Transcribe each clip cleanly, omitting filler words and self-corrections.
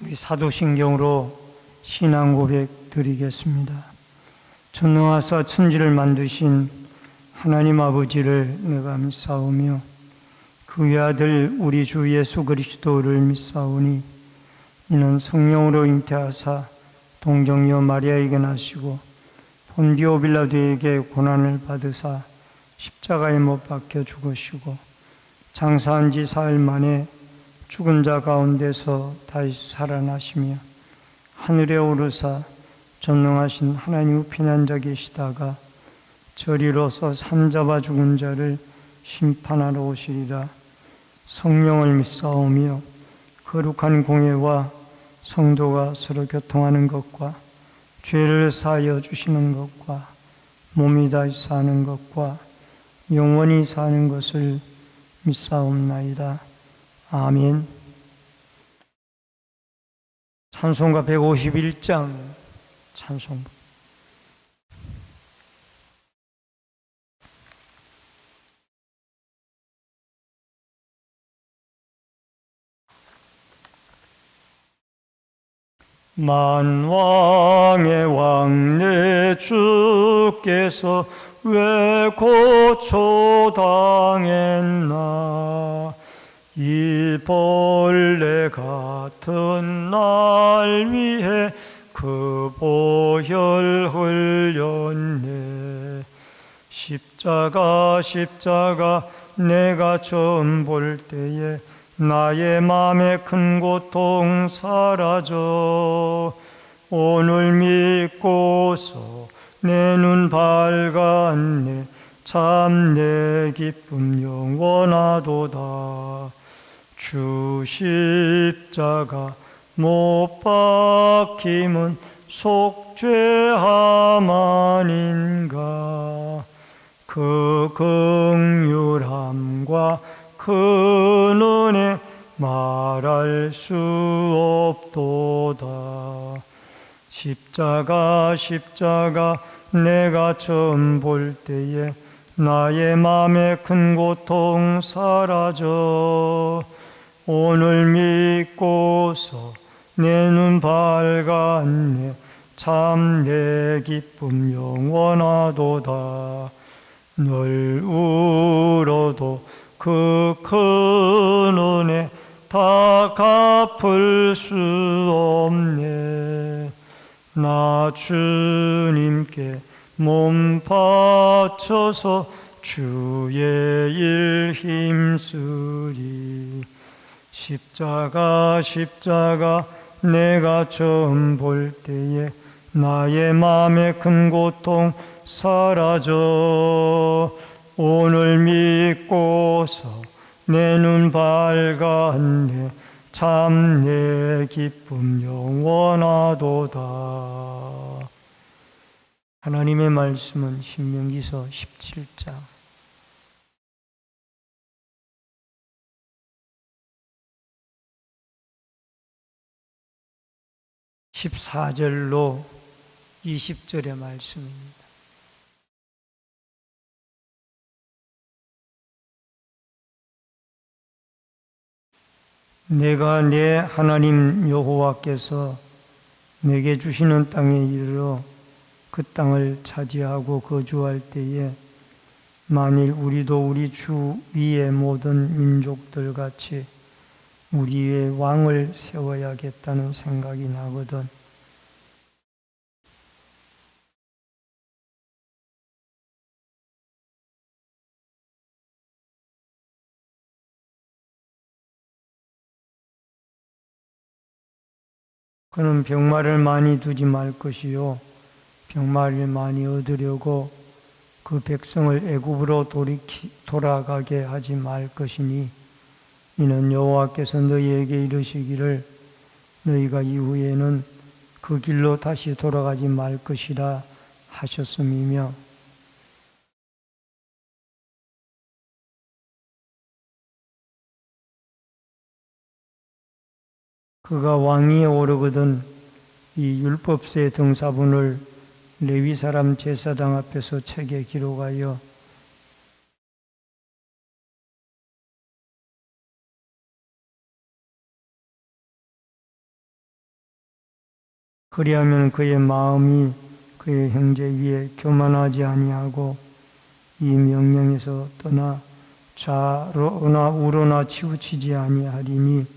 우리 사도신경으로 신앙 고백 드리겠습니다. 전능하사 천지를 만드신 하나님 아버지를 내가 믿사오며 그의 아들 우리 주 예수 그리스도를 믿사오니 이는 성령으로 잉태하사 동정녀 마리아에게 나시고 본디오 빌라도에게 고난을 받으사 십자가에 못 박혀 죽으시고 장사한 지 사흘 만에 죽은 자 가운데서 다시 살아나시며 하늘에 오르사 전능하신 하나님 우편에 앉아 계시다가 저리로서 산자와 죽은 자를 심판하러 오시리라. 성령을 믿사오며 거룩한 공예와 성도가 서로 교통하는 것과 죄를 사하여 주시는 것과 몸이 다시 사는 것과 영원히 사는 것을 믿사옵나이다. 아멘. 찬송가 151장 찬송. 만왕의 왕 내 주께서 왜 고초당했나. 이 벌레 같은 날 위해 그 보혈 흘렸네. 십자가 내가 처음 볼 때에 나의 맘에 큰 고통 사라져. 오늘 믿고서 내 눈 밝았네. 참 내 기쁨 영원하도다. 주 십자가 못 박힘은 속죄함 아닌가. 그 긍휼함과 그 은혜 말할 수 없도다. 십자가 내가 처음 볼 때에 나의 맘에 큰 고통 사라져. 오늘 믿고서 내 눈 밝았네. 참 내 기쁨 영원하도다. 늘 울어도 그 큰 은혜 다 갚을 수 없네. 나 주님께 몸 바쳐서 주의 일 힘쓰리. 십자가 내가 처음 볼 때에 나의 맘에 큰 고통 사라져. 오늘 믿고서 내 눈 밝았네. 참 내 기쁨 영원하도다. 하나님의 말씀은 신명기서 17장 14절로 20절의 말씀입니다. 내가 내 하나님 여호와께서 내게 주시는 땅에 이르러 그 땅을 차지하고 거주할 때에 만일 우리도 우리 주 위의 모든 민족들 같이 우리의 왕을 세워야겠다는 생각이 나거든. 그는 병마를 많이 두지 말 것이요 병마를 많이 얻으려고 그 백성을 애굽으로 돌아가게 하지 말 것이니 이는 여호와께서 너희에게 이르시기를 너희가 이후에는 그 길로 다시 돌아가지 말 것이라 하셨음이며 그가 왕위에 오르거든 이 율법서의 등사본을 레위 사람 제사장 앞에서 책에 기록하여 그리하면 그의 마음이 그의 형제 위에 교만하지 아니하고 이 명령에서 떠나 좌로나 우로나 치우치지 아니하리니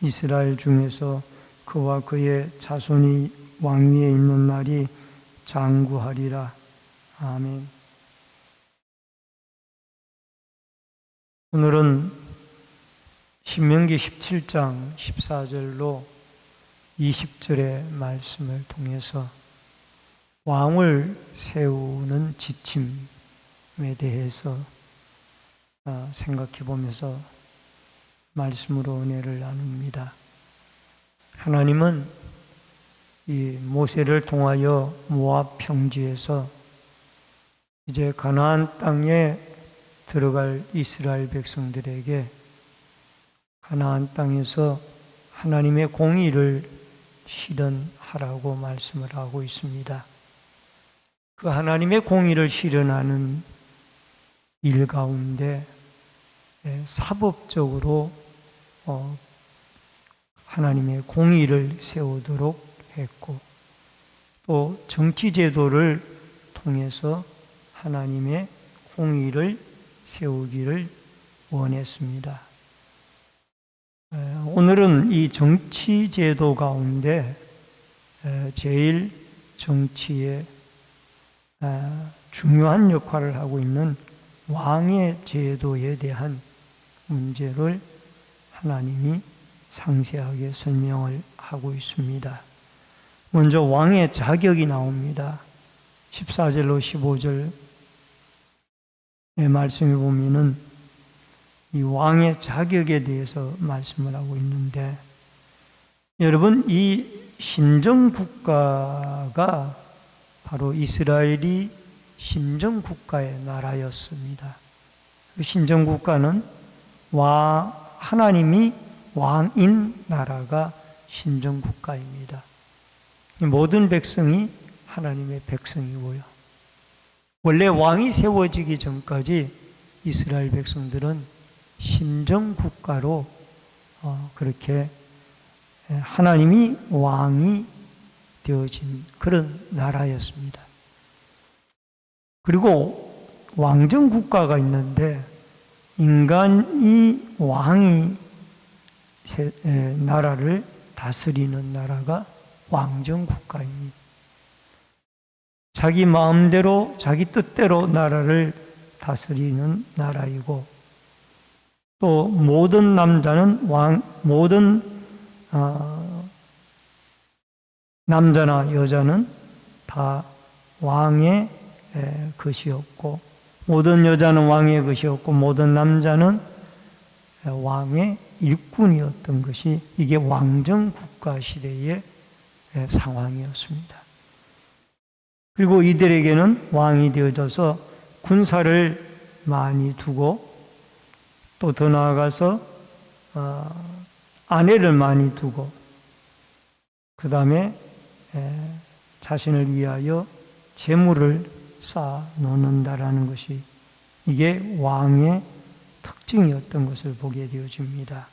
이스라엘 중에서 그와 그의 자손이 왕위에 있는 날이 장구하리라. 아멘. 오늘은 신명기 17장 14절로 20절의 말씀을 통해서 왕을 세우는 지침에 대해서 생각해 보면서 말씀으로 은혜를 나눕니다. 하나님은 이 모세를 통하여 모압 평지에서 이제 가나안 땅에 들어갈 이스라엘 백성들에게 가나안 땅에서 하나님의 공의를 실현하라고 말씀을 하고 있습니다. 그 하나님의 공의를 실현하는 일 가운데 사법적으로 하나님의 공의를 세우도록 했고 또 정치제도를 통해서 하나님의 공의를 세우기를 원했습니다. 오늘은 이 정치제도 가운데 제일 정치에 중요한 역할을 하고 있는 왕의 제도에 대한 문제를 하나님이 상세하게 설명을 하고 있습니다. 먼저 왕의 자격이 나옵니다. 14절로 15절의 말씀에 보면은 이 왕의 자격에 대해서 말씀을 하고 있는데, 여러분, 이 신정국가가 바로 이스라엘이 신정국가의 나라였습니다. 그 신정국가는 하나님이 왕인 나라가 신정국가입니다. 모든 백성이 하나님의 백성이고요. 원래 왕이 세워지기 전까지 이스라엘 백성들은 신정국가로 그렇게 하나님이 왕이 되어진 그런 나라였습니다. 그리고 왕정국가가 있는데 인간이 왕이 나라를 다스리는 나라가 왕정국가입니다. 자기 마음대로 자기 뜻대로 나라를 다스리는 나라이고 또 모든 남자는 남자나 여자는 다 왕의 것이었고 모든 여자는 왕의 것이었고 모든 남자는 왕의 일꾼이었던 것이 이게 왕정국가 시대의 상황이었습니다. 그리고 이들에게는 왕이 되어져서 군사를 많이 두고 또 더 나아가서 아내를 많이 두고 그 다음에 자신을 위하여 재물을 쌓아 놓는다라는 것이 이게 왕의 특징이었던 것을 보게 되어집니다.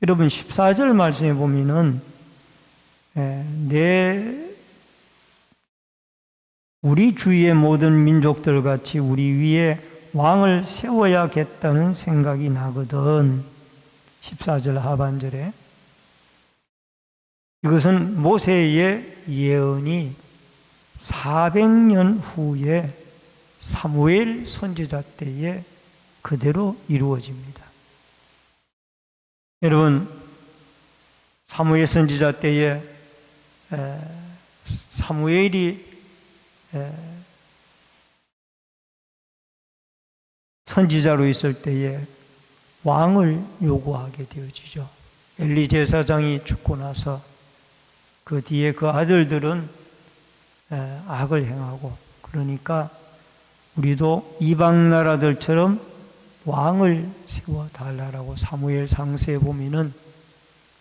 여러분 14절 말씀에 보면은 우리 주위의 모든 민족들 같이 우리 위에 왕을 세워야겠다는 생각이 나거든. 14절 하반절에 이것은 모세의 예언이 400년 후에 사무엘 선지자 때에 그대로 이루어집니다. 여러분 사무엘 선지자 때에 사무엘이 선지자로 있을 때에 왕을 요구하게 되어지죠. 엘리 제사장이 죽고 나서 그 뒤에 그 아들들은 악을 행하고 그러니까 우리도 이방 나라들처럼 왕을 세워달라고 사무엘 상세에 보면은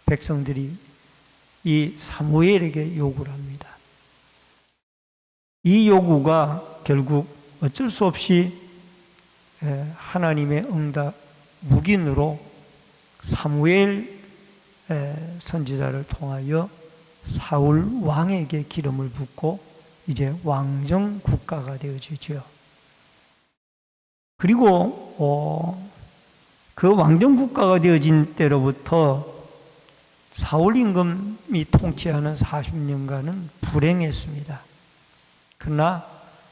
백성들이 이 사무엘에게 요구를 합니다. 이 요구가 결국 어쩔 수 없이 하나님의 응답 묵인으로 사무엘 선지자를 통하여 사울 왕에게 기름을 붓고 이제 왕정 국가가 되어지죠. 그리고 그 왕정 국가가 되어진 때로부터 사울 임금이 통치하는 40년간은 불행했습니다. 그러나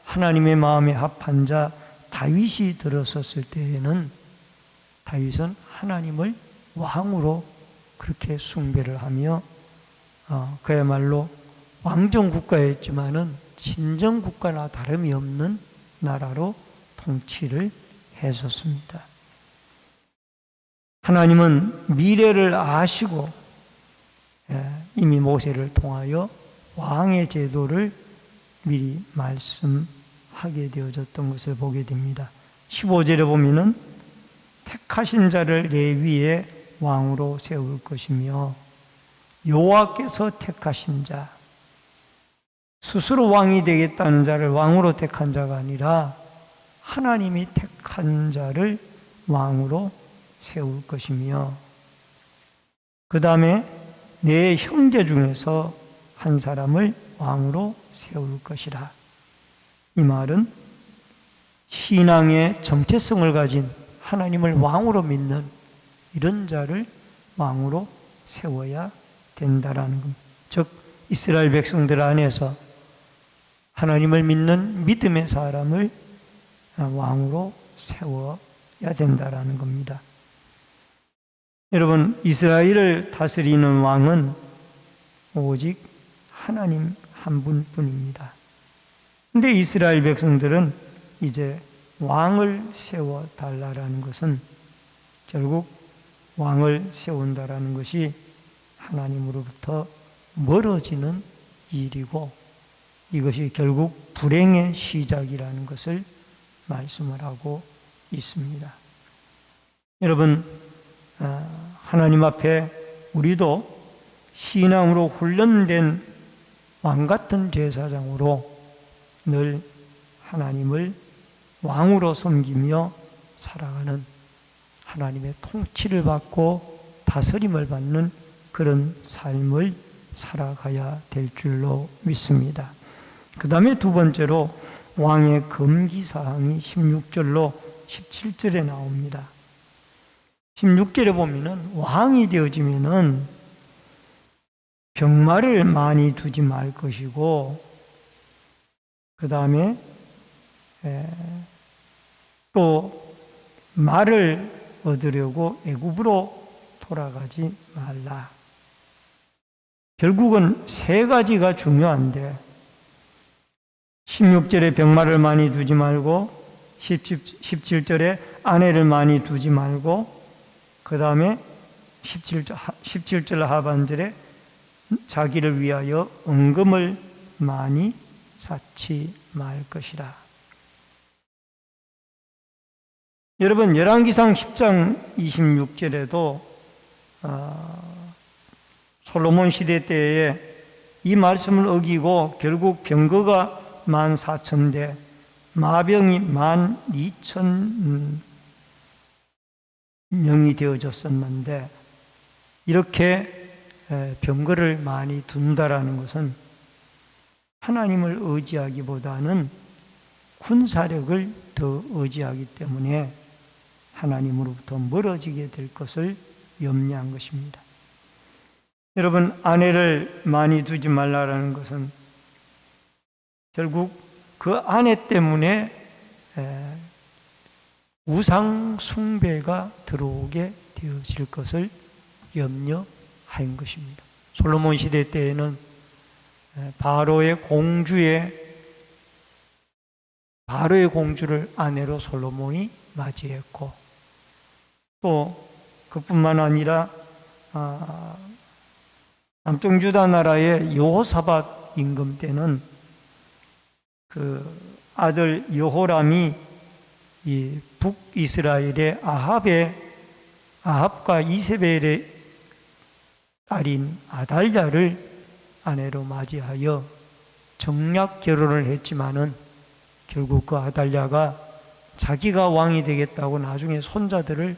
하나님의 마음에 합한 자 다윗이 들어섰을 때에는 다윗은 하나님을 왕으로 그렇게 숭배를 하며 그야말로 왕정 국가였지만은 신정 국가나 다름이 없는 나라로 통치를 했었습니다. 하나님은 미래를 아시고 이미 모세를 통하여 왕의 제도를 미리 말씀하게 되어졌던 것을 보게 됩니다. 15절에 보면은 택하신 자를 레위의 왕으로 세울 것이며 여호와께서 택하신 자, 스스로 왕이 되겠다는 자를 왕으로 택한 자가 아니라 하나님이 택한 자를 왕으로 세울 것이며 그 다음에 내 형제 중에서 한 사람을 왕으로 세울 것이라. 이 말은 신앙의 정체성을 가진 하나님을 왕으로 믿는 이런 자를 왕으로 세워야 된다라는 겁니다. 즉 이스라엘 백성들 안에서 하나님을 믿는 믿음의 사람을 왕으로 세워야 된다라는 겁니다. 여러분, 이스라엘을 다스리는 왕은 오직 하나님 한 분뿐입니다. 근데 이스라엘 백성들은 이제 왕을 세워달라는 것은 결국 왕을 세운다라는 것이 하나님으로부터 멀어지는 일이고 이것이 결국 불행의 시작이라는 것을 말씀을 하고 있습니다. 여러분, 하나님 앞에 우리도 신앙으로 훈련된 왕같은 제사장으로 늘 하나님을 왕으로 섬기며 살아가는 하나님의 통치를 받고 다스림을 받는 그런 삶을 살아가야 될 줄로 믿습니다. 그 다음에 두 번째로 왕의 금기사항이 16절로 17절에 나옵니다. 16절에 보면은 왕이 되어지면은 병마를 많이 두지 말 것이고 그 다음에 또 말을 얻으려고 애굽으로 돌아가지 말라. 결국은 세 가지가 중요한데 16절에 병마를 많이 두지 말고 17절에 아내를 많이 두지 말고 그 다음에 17절 하반절에 자기를 위하여 은금을 많이 쌓지 말 것이라. 여러분, 열왕기상 10장 26절에도 솔로몬 시대 때에 이 말씀을 어기고 결국 병거가 14,000대, 마병이 12,000명이 되어졌었는데 이렇게 병거를 많이 둔다라는 것은 하나님을 의지하기보다는 군사력을 더 의지하기 때문에 하나님으로부터 멀어지게 될 것을 염려한 것입니다. 여러분, 아내를 많이 두지 말라라는 것은 결국 그 아내 때문에 우상 숭배가 들어오게 되어질 것을 염려한 것입니다. 솔로몬 시대 때에는 바로의 공주를 아내로 솔로몬이 맞이했고 또 그뿐만 아니라 남쪽 유다 나라의 여호사밧 임금 때는 그 아들 여호람이 이 북이스라엘의 아합과 이세벨의 딸인 아달랴를 아내로 맞이하여 정략 결혼을 했지만은 결국 그 아달랴가 자기가 왕이 되겠다고 나중에 손자들을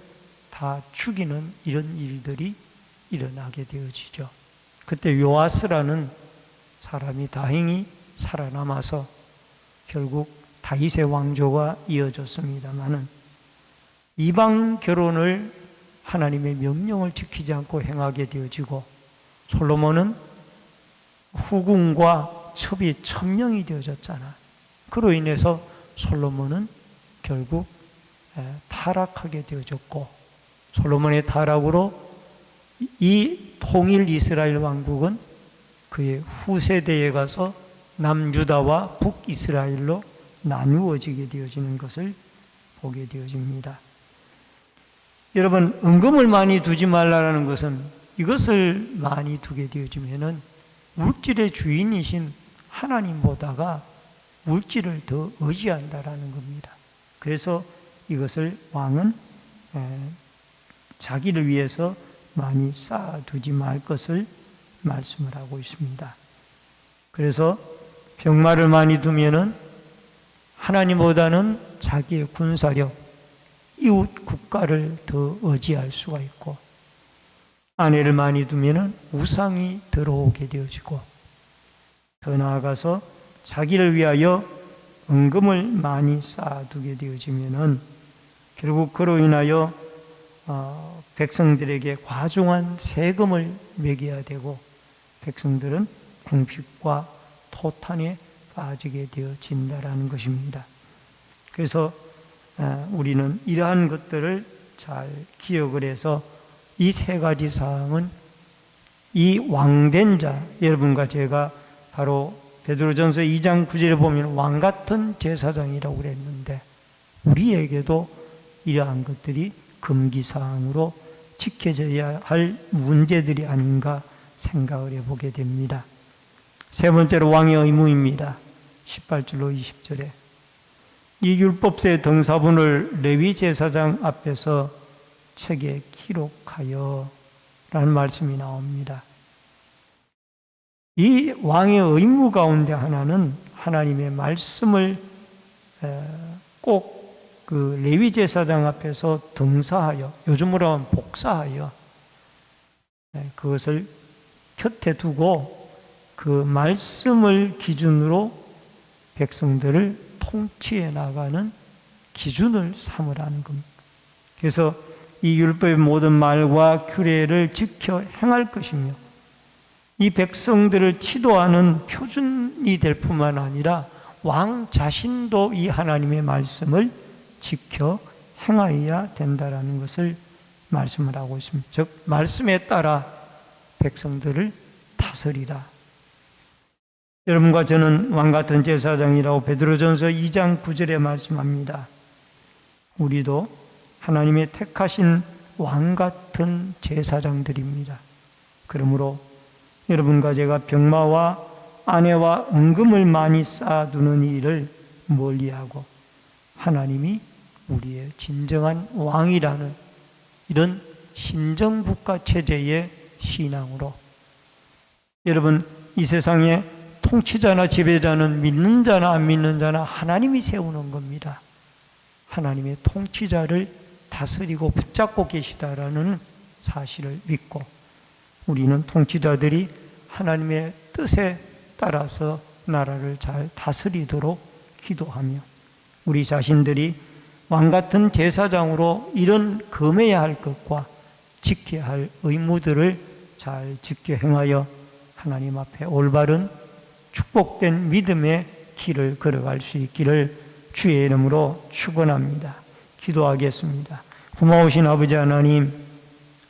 다 죽이는 이런 일들이 일어나게 되어지죠. 그때 요아스라는 사람이 다행히 살아남아서 결국 다윗의 왕조가 이어졌습니다마는 이방 결혼을 하나님의 명령을 지키지 않고 행하게 되어지고 솔로몬은 후궁과 첩이 천명이 되어졌잖아. 그로 인해서 솔로몬은 결국 타락하게 되어졌고 솔로몬의 타락으로 이 통일 이스라엘 왕국은 그의 후세대에 가서 남유다와 북이스라엘로 나누어지게 되어지는 것을 보게 되어집니다. 여러분, 은금을 많이 두지 말라는 것은 이것을 많이 두게 되어지면은 물질의 주인이신 하나님보다가 물질을 더 의지한다라는 겁니다. 그래서 이것을 왕은 자기를 위해서 많이 쌓아두지 말 것을 말씀을 하고 있습니다. 그래서 병마를 많이 두면은 하나님보다는 자기의 군사력, 이웃 국가를 더 의지할 수가 있고, 아내를 많이 두면은 우상이 들어오게 되어지고, 더 나아가서 자기를 위하여 은금을 많이 쌓아두게 되어지면은 결국 그로 인하여 백성들에게 과중한 세금을 매겨야 되고 백성들은 궁핍과 토탄에 빠지게 되어진다라는 것입니다. 그래서 우리는 이러한 것들을 잘 기억을 해서 이 세 가지 사항은 이 왕된 자, 여러분과 제가 바로 베드로전서 2장 9절에 보면 왕 같은 제사장이라고 그랬는데 우리에게도 이러한 것들이 금기사항으로 지켜져야 할 문제들이 아닌가 생각을 해보게 됩니다. 세 번째로 왕의 의무입니다. 18절로 20절에 이 율법서의 등사본을 레위 제사장 앞에서 책에 기록하여 라는 말씀이 나옵니다. 이 왕의 의무 가운데 하나는 하나님의 말씀을 꼭 그 레위 제사장 앞에서 등사하여, 요즘으로 하면 복사하여 그것을 곁에 두고 그 말씀을 기준으로 백성들을 통치해 나가는 기준을 삼으라는 겁니다. 그래서 이 율법의 모든 말과 규례를 지켜 행할 것이며 이 백성들을 지도하는 표준이 될 뿐만 아니라 왕 자신도 이 하나님의 말씀을 지켜 행하여야 된다라는 것을 말씀을 하고 있습니다. 즉 말씀에 따라 백성들을 다스리라. 여러분과 저는 왕같은 제사장이라고 베드로전서 2장 9절에 말씀합니다. 우리도 하나님의 택하신 왕같은 제사장들입니다. 그러므로 여러분과 제가 병마와 아내와 은금을 많이 쌓아두는 일을 멀리하고 하나님이 우리의 진정한 왕이라는 이런 신정국가 체제의 신앙으로 여러분 이 세상에 통치자나 지배자는 믿는 자나 안 믿는 자나 하나님이 세우는 겁니다. 하나님의 통치자를 다스리고 붙잡고 계시다라는 사실을 믿고 우리는 통치자들이 하나님의 뜻에 따라서 나라를 잘 다스리도록 기도하며 우리 자신들이 왕같은 제사장으로 이런 금해야 할 것과 지켜야 할 의무들을 잘 지켜 행하여 하나님 앞에 올바른 축복된 믿음의 길을 걸어갈 수 있기를 주의 이름으로 축원합니다. 기도하겠습니다. 고마우신 아버지 하나님,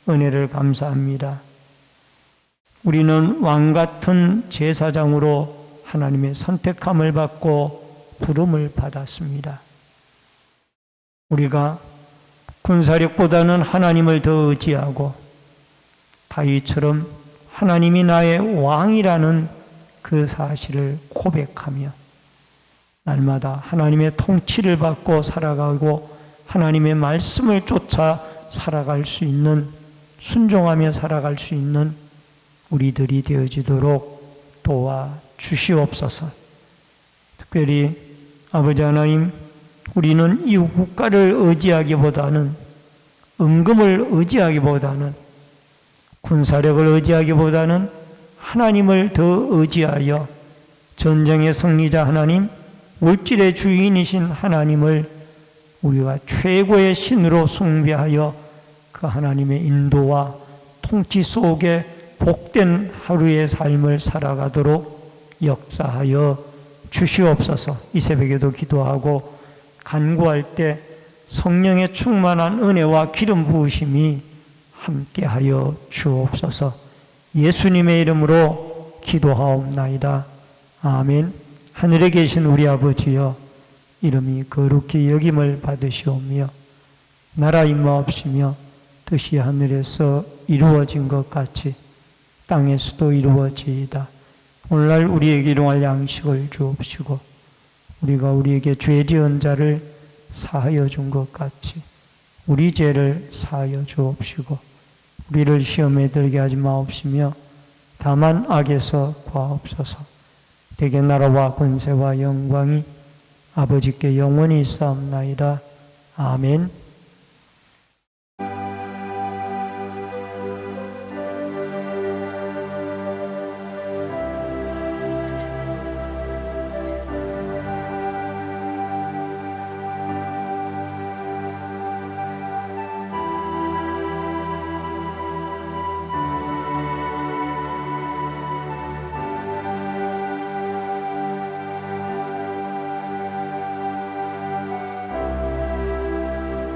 은혜를 감사합니다. 우리는 왕같은 제사장으로 하나님의 선택함을 받고 부름을 받았습니다. 우리가 군사력보다는 하나님을 더 의지하고 다윗처럼 하나님이 나의 왕이라는 그 사실을 고백하며 날마다 하나님의 통치를 받고 살아가고 하나님의 말씀을 쫓아 살아갈 수 있는, 순종하며 살아갈 수 있는 우리들이 되어지도록 도와주시옵소서. 특별히 아버지 하나님, 우리는 이웃 국가를 의지하기보다는, 은금을 의지하기보다는, 군사력을 의지하기보다는 하나님을 더 의지하여 전쟁의 승리자 하나님, 물질의 주인이신 하나님을 우리가 최고의 신으로 숭배하여 그 하나님의 인도와 통치 속에 복된 하루의 삶을 살아가도록 역사하여 주시옵소서. 이 새벽에도 기도하고 간구할 때 성령의 충만한 은혜와 기름 부으심이 함께하여 주옵소서. 예수님의 이름으로 기도하옵나이다. 아멘. 하늘에 계신 우리 아버지여, 이름이 거룩히 여김을 받으시오며 나라 임하옵시며 뜻이 하늘에서 이루어진 것 같이 땅에서도 이루어지이다. 오늘날 우리에게 일용할 양식을 주옵시고 우리가 우리에게 죄 지은 자를 사하여 준 것 같이 우리 죄를 사하여 주옵시고 우리를 시험에 들게 하지 마옵시며 다만 악에서 구하옵소서. 대개 나라와 권세와 영광이 아버지께 영원히 있사옵나이다. 아멘.